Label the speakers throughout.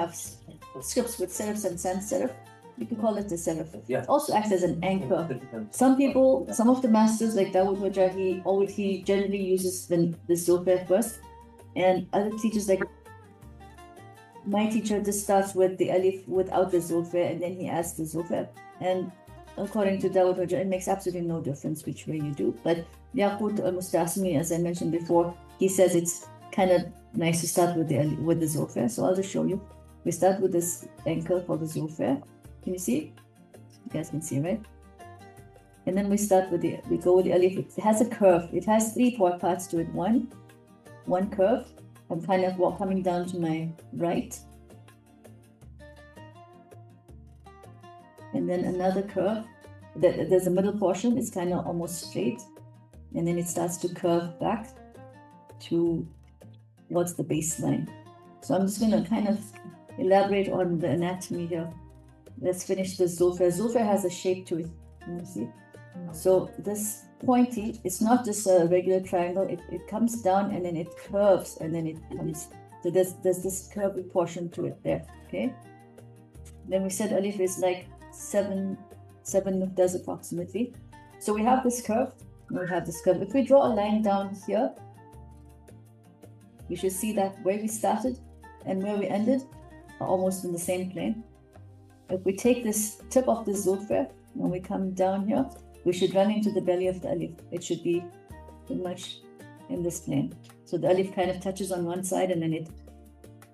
Speaker 1: have scripts with serifs and sans serif, you can call it the serif. Yeah. It also acts as an anchor. Some people, some of the masters like Dawud Hoja, he generally uses the Zulfa first, and other teachers like my teacher just starts with the Alif without the Zulfa, and then he adds the Zulfa. And according to Dawud Hoja, it makes absolutely no difference which way you do. But Yaqut al-Mustasmi, as I mentioned before, he says it's kind of nice to start with the Zulfa. So I'll just show you. We start with this anchor for the Zulfa. Can you see? You guys can see, right? And then we start with we go with the Alif. It has a curve. It has 3 parts to it. One curve. I'm kind of coming down to my right. And then another curve. There's a middle portion. It's kind of almost straight. And then it starts to curve back towards the baseline. So I'm just going to kind of elaborate on the anatomy here. Let's finish the Zulfa. Zulfa has a shape to it. You see? So this pointy, it's not just a regular triangle. It comes down and then it curves and then it comes. So there's this curvy portion to it there. Okay. Then we said Alif is like 7 nuqtas approximately. So we have this curve. We have this curve. If we draw a line down here, you should see that where we started and where we ended are almost in the same plane. If we take this tip of the Zulfa and we come down here, we should run into the belly of the Alif. It should be pretty much in this plane. So the Alif kind of touches on one side and then it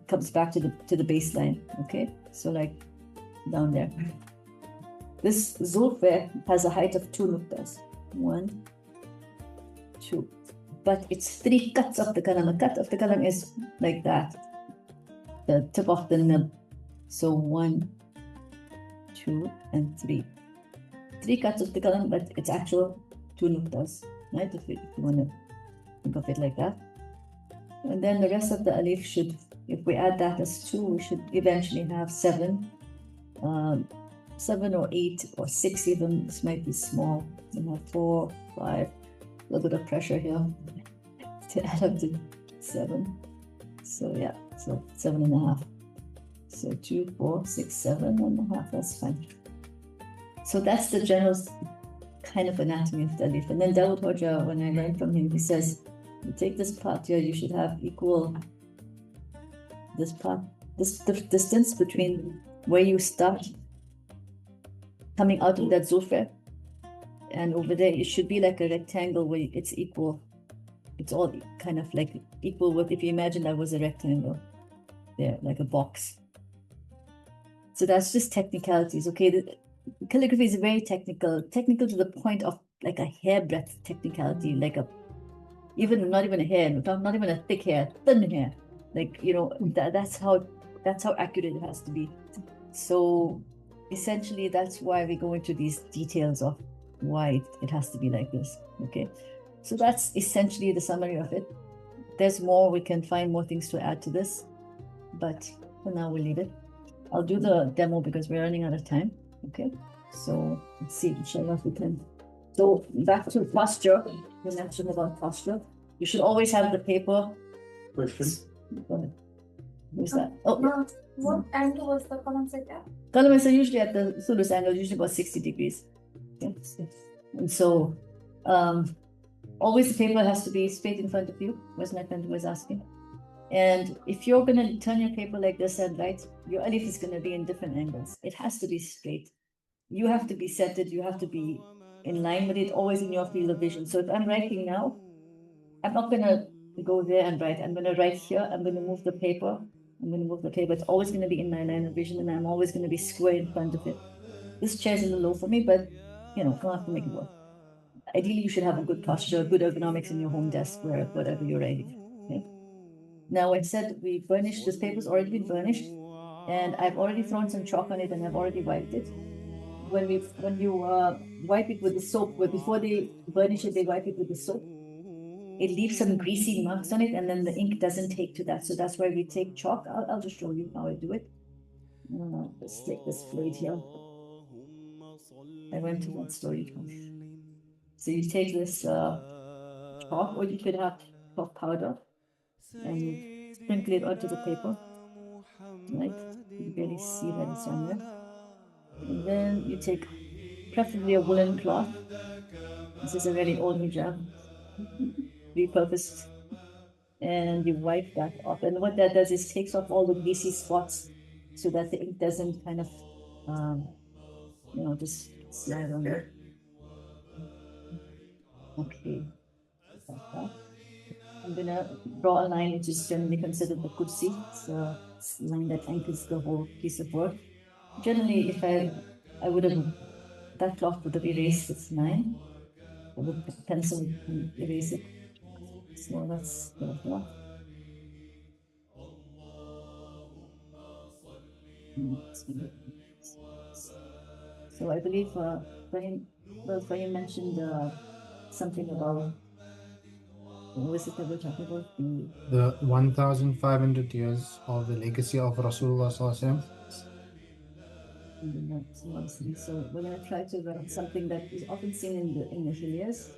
Speaker 1: comes back to the baseline. Okay, so like down there. This Zulfa has a height of 2 nuqtas. 1, 2. But it's 3 cuts of the kalam. A cut of the kalam is like that, the tip of the nib. So 1, 2, and 3. 3 cuts of the kalam, but it's actual 2 nuqtas, right? If you want to think of it like that. And then the rest of the Alif should, if we add that as 2, we should eventually have 7. 7 or 8 or 6 even. This might be small. You know, 4, 5. A little bit of pressure here to add up to 7. So yeah, so 7.5. So 2, 4, 6, 7.5. That's fine. So that's the general kind of anatomy of the Alif. And then Dawud Hoja, when I learned from him, he says, you take this part here, you should have equal this part, this distance between where you start coming out of that Zulfa, and over there it should be like a rectangle where it's equal. It's all kind of like equal with, if you imagine that was a rectangle there, like a box. So that's just technicalities. Okay, the calligraphy is very technical to the point of like a hairbreadth technicality, like not even a hair, not even a thick hair, thin hair. Like, you know, that's how accurate it has to be. So essentially, that's why we go into these details of why it has to be like this. Okay, so that's essentially the summary of it. There's more, we can find more things to add to this, but for now we'll leave it. I'll do the demo because we're running out of time. Okay, so let's see, inshallah, if we can. So back to posture. We mentioned about posture. You should always have the paper.
Speaker 2: Question.
Speaker 1: Go ahead. Who's that? Oh, yeah.
Speaker 3: What angle was the column set at?
Speaker 1: Columns are usually at the Thuluth angle, usually about 60 degrees. Okay. And so always the paper has to be straight in front of you, was my friend was asking. And if you're going to turn your paper like this and write, your Alif is going to be in different angles. It has to be straight. You have to be centered. You have to be in line with it, always in your field of vision. So if I'm writing now, I'm not going to go there and write. I'm going to write here. I'm going to move the paper. It's always going to be in my line of vision, and I'm always going to be square in front of it. This chair is a little low for me, but you know, don't have to make it work. Ideally, you should have a good posture, good ergonomics in your home desk, where whatever you're writing. Okay. Now, I said we burnished. This paper's already been burnished, and I've already thrown some chalk on it, and I've already wiped it. When you wipe it with the soap, before they burnish it, they wipe it with the soap. It leaves some greasy marks on it, and then the ink doesn't take to that. So that's why we take chalk. I'll just show you how I do it. Let's take this blade here. I went to that story. So you take this chalk, or you could have chalk powder, and you sprinkle it onto the paper. right? You can barely see that it's on there. And then you take preferably a woolen cloth. This is a very old hijab, repurposed, and you wipe that off. And what that does is takes off all the greasy spots so that the ink doesn't kind of, um, just slide on there. Okay, like that. I'm gonna draw a line which is generally considered the Qudsi. It's a line that anchors the whole piece of work. Generally, if I would have, that cloth would have erased its line. I would pencil and erase it. So that's good enough. So I believe Fahim mentioned something about, what was it that we're talking about?
Speaker 2: The 1,500 years of the legacy of Rasulullah Sallallahu
Speaker 1: So we're going to try to write something that is often seen in the Helias.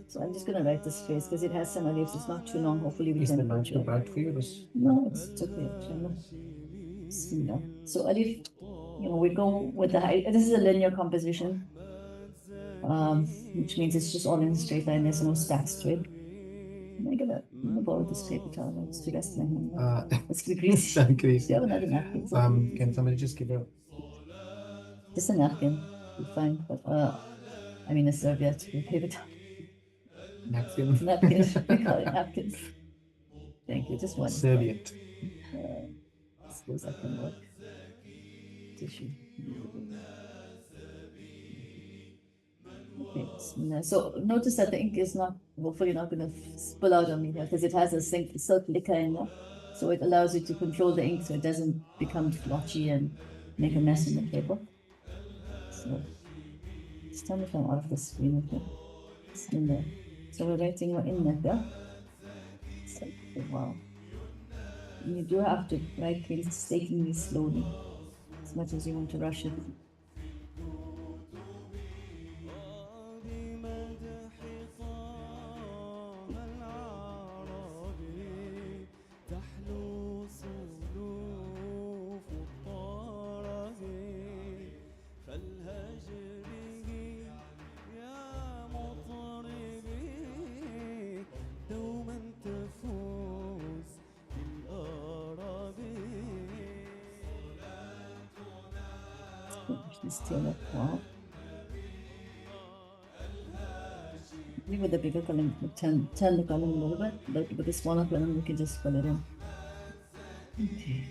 Speaker 1: So I'm just going to write this phrase because it has some alifs. It's not too long. Hopefully we
Speaker 2: Is the
Speaker 1: can
Speaker 2: mic too bright for you?
Speaker 1: No, it's okay. So alif, we go with the height. This is a linear composition, which means it's just all in a straight line. There's no stacks to it. I'm gonna borrow this paper towel. It's the rest of my hand. It's greasy.
Speaker 2: Greasy.
Speaker 1: Do you have another napkin?
Speaker 2: Can somebody just give a...
Speaker 1: Just a napkin. You're fine. But I mean a serviette, a paper towel.
Speaker 2: Napkin.
Speaker 1: Napkin. We call it napkin. Thank you. Just one.
Speaker 2: Serviette.
Speaker 1: Suppose that can work. Tissue. Okay. So notice that the ink is hopefully not going to spill out on me here because it has a silk liquor in there. So it allows you to control the ink so it doesn't become splotchy and make a mess in the paper. So just tell me if I'm out of the screen. Okay. It's in there. So we're writing in there. So, wow. And you do have to write painstakingly slowly, as much as you want to rush it. Wow. With the bigger column, turn the column a little bit, but with the smaller column, we can just fill it in. Okay.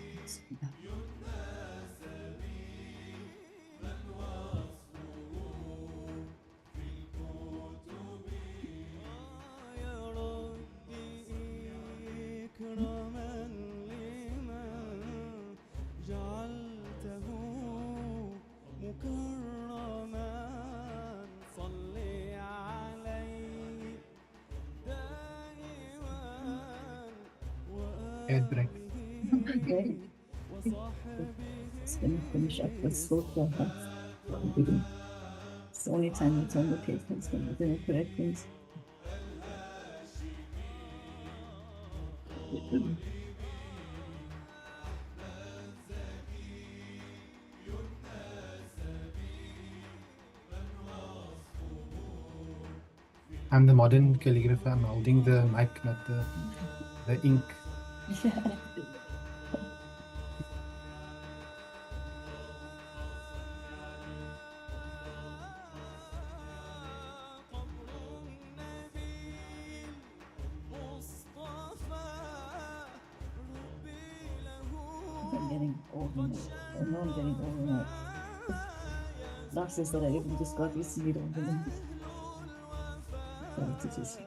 Speaker 2: Break.
Speaker 1: Okay. Just gonna finish up with slow fast. It's the only time we turn the page when it's going to do the correct things.
Speaker 2: I'm the modern calligrapher. I'm holding the mic, not the ink.
Speaker 1: Yeah. I'm getting old now. I know I'm getting old now. Glasses that I even just got recently don't even. So it's just.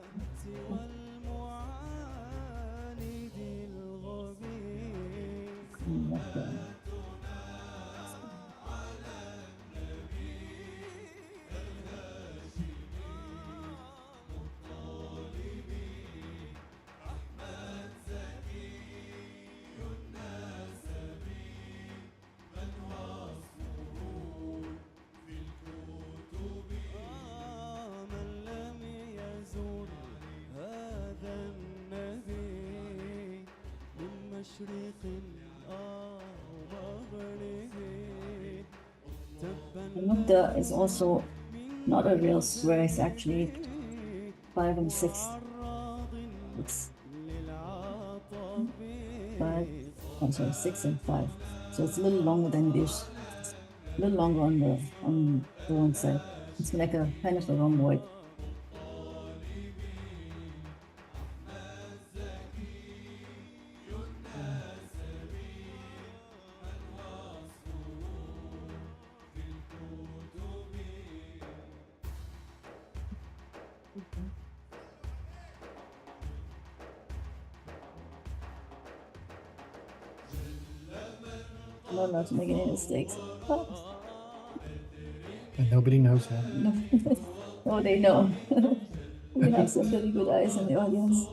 Speaker 1: The nukta is also not a real square, it's actually 5 and 6. It's 5, I'm sorry, 6 and 5. So it's a little longer than this. It's a little longer on the wrong side. It's like a kind of a rhomboid. No, not making any mistakes.
Speaker 2: And nobody knows that.
Speaker 1: Oh, they know. We have some really good eyes in the audience.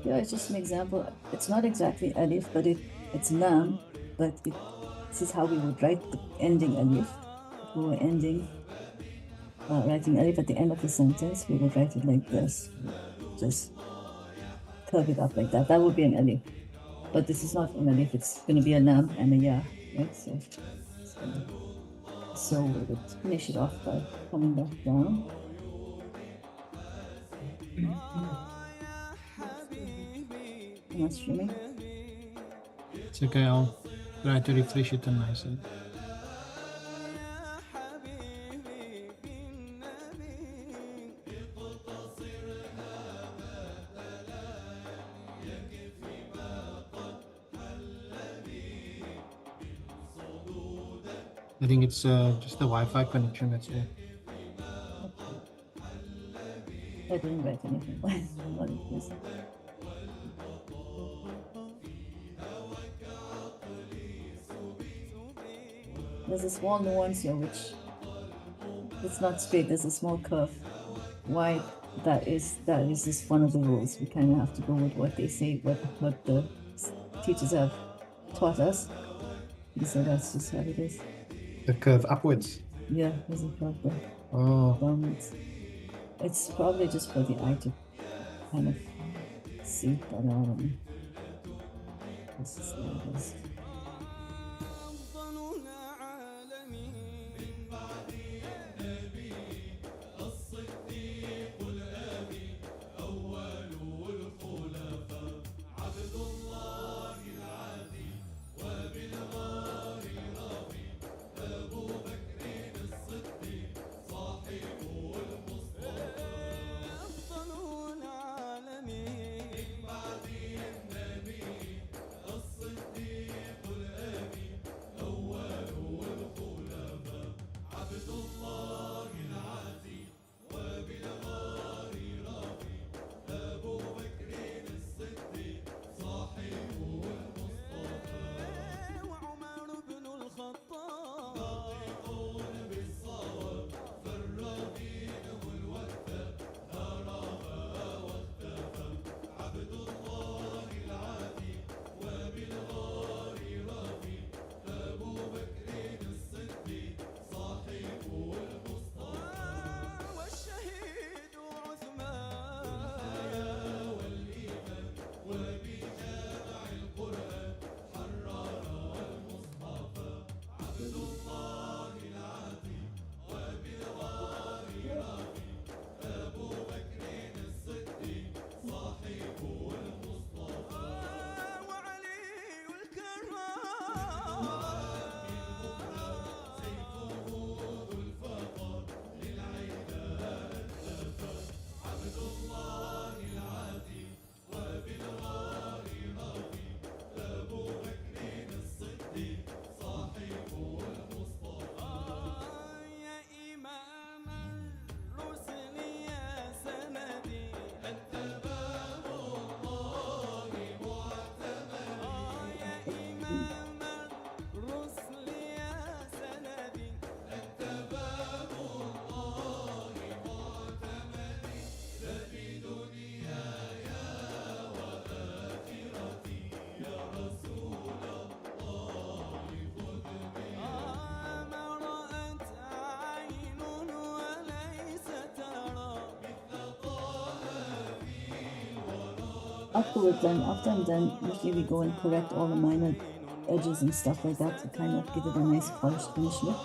Speaker 1: Yeah, it's just an example. It's not exactly Alif, but it's Lam, but this is how we would write the ending Alif. If we were writing Alif at the end of the sentence, we would write it like this. Just curve it up like that. That would be an Alif. But this is not an Alif, it's going to be a Lam and a Ya, right? So we would finish it off by coming back down. Not streaming.
Speaker 2: It's okay, I'll try to refresh it on my side. I think it's just the Wi-Fi connection, that's all.
Speaker 1: I didn't write anything. What is this? There's a small nuance here which it's not straight, there's a small curve. Why that is just one of the rules. We kind of have to go with what they say, what the teachers have taught us. So that's just how it is.
Speaker 2: The curve upwards?
Speaker 1: Yeah, there's a curve there.
Speaker 2: Oh.
Speaker 1: It's probably just for the eye to kind of see, but I don't know. This is how it is. afterwards, then after I'm done, usually we go and correct all the minor edges and stuff like that to kind of give it a nice polished finish look.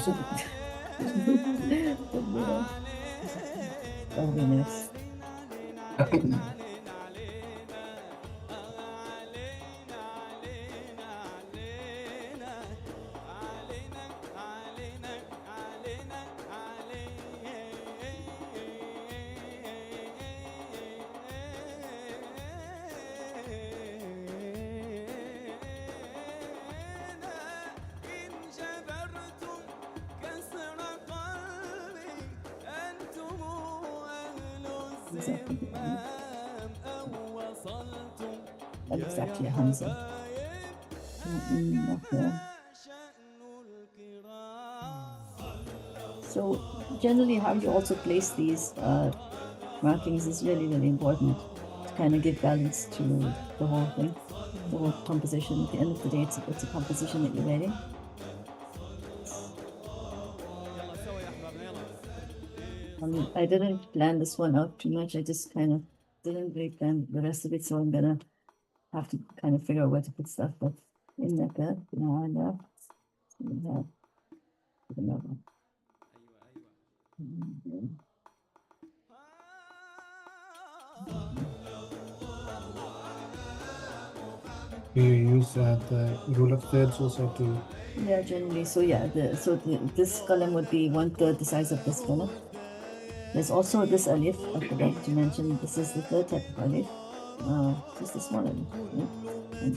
Speaker 1: So, that'll be nice. That looks actually a Hamza. So generally how you also place these markings is really, really important to kind of give balance to the whole thing, the whole composition. At the end of the day, it's a composition that you're writing. I didn't plan this one out too much. I just kind of didn't really plan the rest of it, so I'm gonna have to kind of figure out where to put stuff. But in that bed,
Speaker 2: You use the rule of thirds also to.
Speaker 1: Yeah, generally. So yeah, this column would be 1/3 the size of this column. There's also this Alif. I forgot to mention. This is the third type of Alif. Just the small Alif. And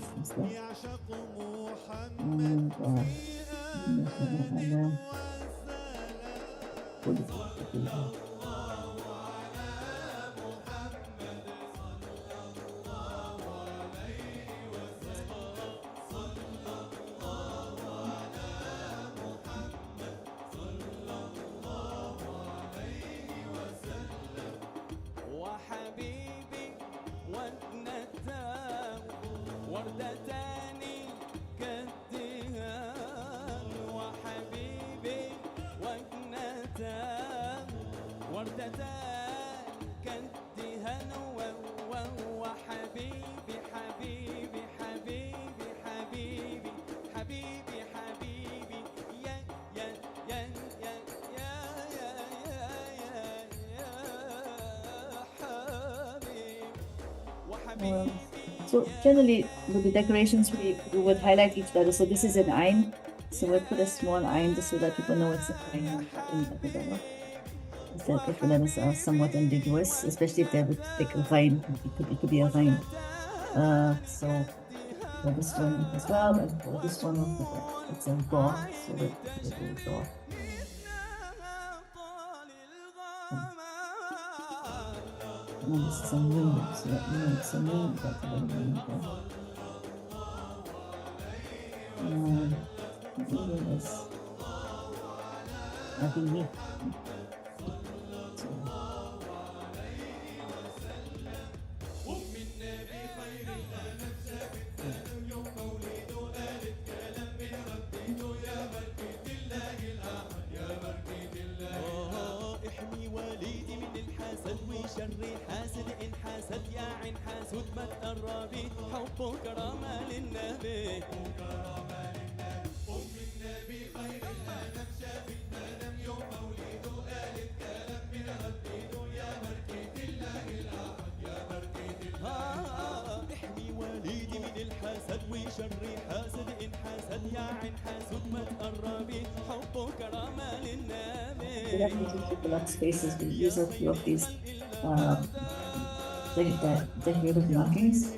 Speaker 1: So generally with the decorations we would highlight each letter. So this is an ayn. So we put a small ayn just so that people know it's an ayn in the letter. That if the letters are somewhat ambiguous, especially if they're like a vine, it could be a vine. So for this one as well, and for this one it's a door, so we put a door. And this is a moon, so that means it's a moon, that's a moon there. The moon is me. We have to keep a lot of spaces. We use a few of these decorative markings.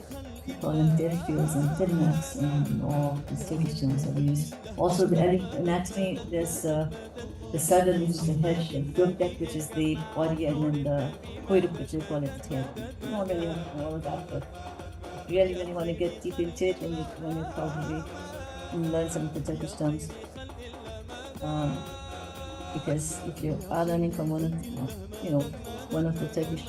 Speaker 1: We call them defiles and tilmaks and all these textures that we use. Also the Alif anatomy, there's the saddle, which is the head, the gurdak, which is the body, and then the kuyruk, which we call it the tail. We don't really have to know all of that, but really when you want to get deep into it, and when you probably learn some of the Turkish terms. Because if you are learning from one of the Turkish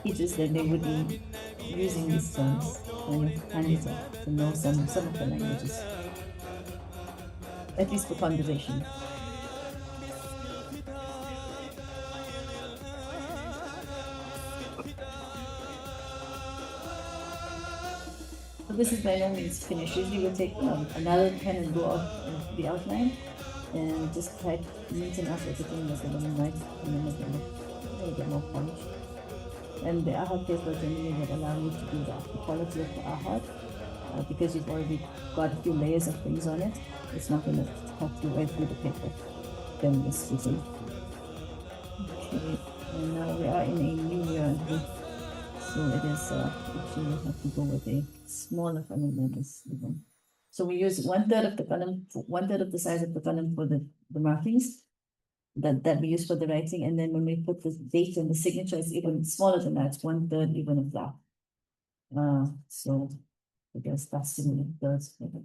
Speaker 1: teachers, then they would be using these terms when you're handy to know some of the languages, at least for conversation. So this is by no means finished. Usually we'll take another pen and go out the outline and just type neat enough everything that's a little nice and then make it look a little bit more polished. And the Ahar paper generally would allow you to do that. The quality of the Ahar, because you've already got a few layers of things on it, it's not going to have to right through the paper. Then this is it. Okay, and now we are in a new year. So it is, actually you have to go with a smaller column than this one. So we use 1/3 of the column, 1/3 of the size of the column for the markings that we use for the writing. And then when we put the date and the signature, it's even smaller than that, 1/3 even of that. So I guess that's similar thirds for the.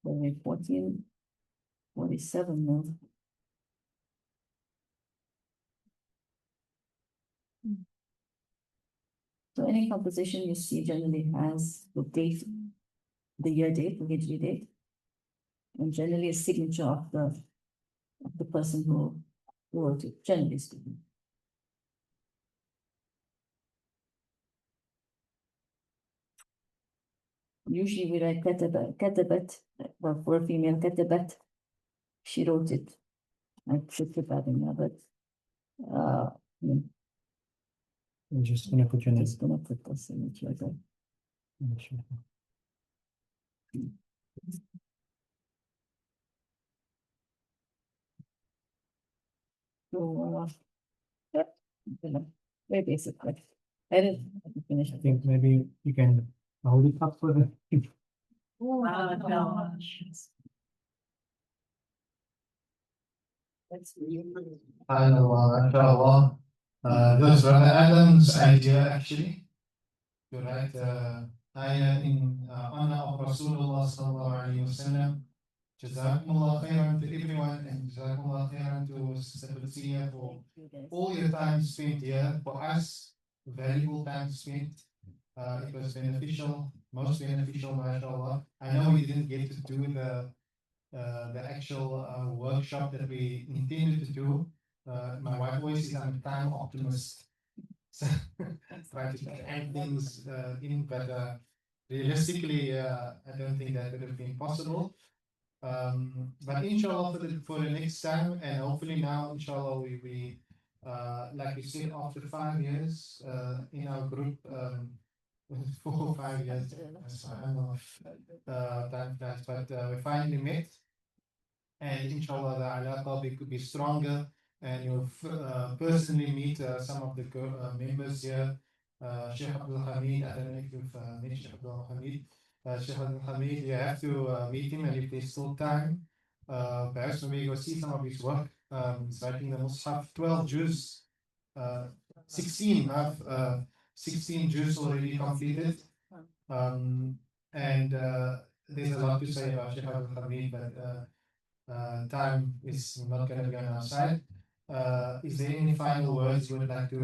Speaker 1: We're 1447 now. So any composition you see generally has the date, the year date, the Hijri date, and generally a signature of the person who wrote it, generally speaking. Usually we write katabat, well, for a female, katabat, she wrote it. I should put that in there, but
Speaker 2: I'm just gonna put your name.
Speaker 1: just gonna put the signature there. So, very basic, but I didn't finish.
Speaker 2: I think maybe you can hold it up for the.
Speaker 1: No.
Speaker 4: Inshallah. This is Brother Adam's idea actually to write ayah in honor of Rasulullah sallallahu alaihi wasallam. Jazakumullah khairan to everyone, and Jazakumullah khairan to Sister Qudsiyyah for all your time spent here. For us, valuable time spent. It was beneficial, most beneficial, mashallah. I know we didn't get to do the actual workshop that we intended to do. My wife always says I'm a time optimist. So try to add things in, but realistically, I don't think that would have been possible. But inshallah for the next time, and hopefully now, inshallah, we like we said, after 5 years in our group, 4 or 5 years, time flies, but we finally met, and inshallah the alaqa could be stronger, and you'll personally meet some of the members here. Shaykh Abdul Hameed, I don't know if you've met Shaykh Abdul Hameed. Shaykh Abdul Hameed, you have to meet him, and if there's still time, perhaps maybe go see some of his work. He's writing the Mus'haf, 12 Jews, 16 Jews already completed. And there's a lot to say about Shaykh Abdul Hameed, but time is not going to be on our side. Is there any final words you would like to,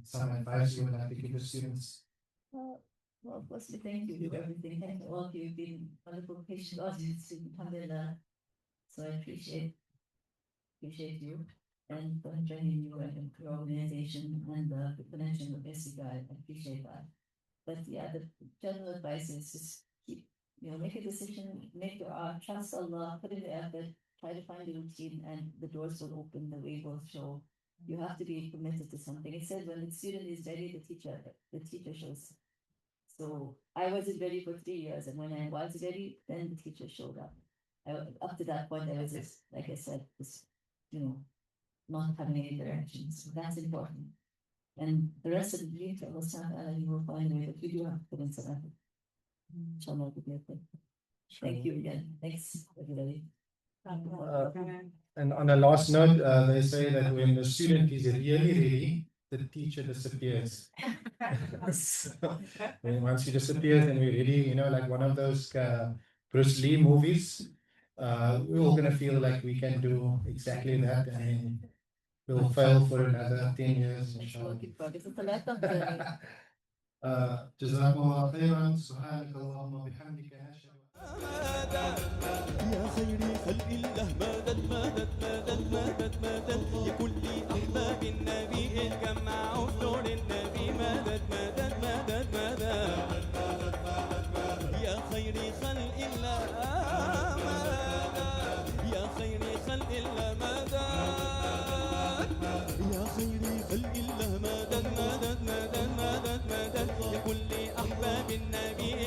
Speaker 4: some advice you would like to give the students?
Speaker 1: Well, firstly, thank you for everything. Thank you all of you. You've been wonderful, patient audience. Alhamdulillah. So I appreciate you and for joining you and your organization and the connection with SC Guide. I appreciate that. But yeah, the general advice is just keep, make a decision, make your art, trust Allah, put in the effort, try to find a routine, and the doors will open, the way will show. You have to be committed to something. It said when the student is ready, the teacher shows. So I wasn't ready for 3 years, and when I was ready, then the teacher showed up. Up to that point, I was just, like I said, just, not having any direction. So that's important. And the rest of the dream, you will find a way, but you do have to put in some effort. Inshallah, will be okay. Thank you again. Thanks, everybody.
Speaker 4: And on a last note, they say that when the student is really ready, the teacher disappears. So, once he disappears, then we're ready, like one of those Bruce Lee movies. We're all going to feel like we can do exactly that, and then we'll fail for another 10 years. جزاكم الله خيرا سبحانك اللهم وبحمدك نشهد
Speaker 5: يا خير خلق الله مدد مدد مدد مدد مدد يا كل أحباب النبي اتجمعوا في نور النبي مدد مدد مدد مدد يا خير خلق الله مدد يا خير خلق الله مدد يا خير خلق الله مدد مدد مدد مدد مدد يا كل أحباب النبي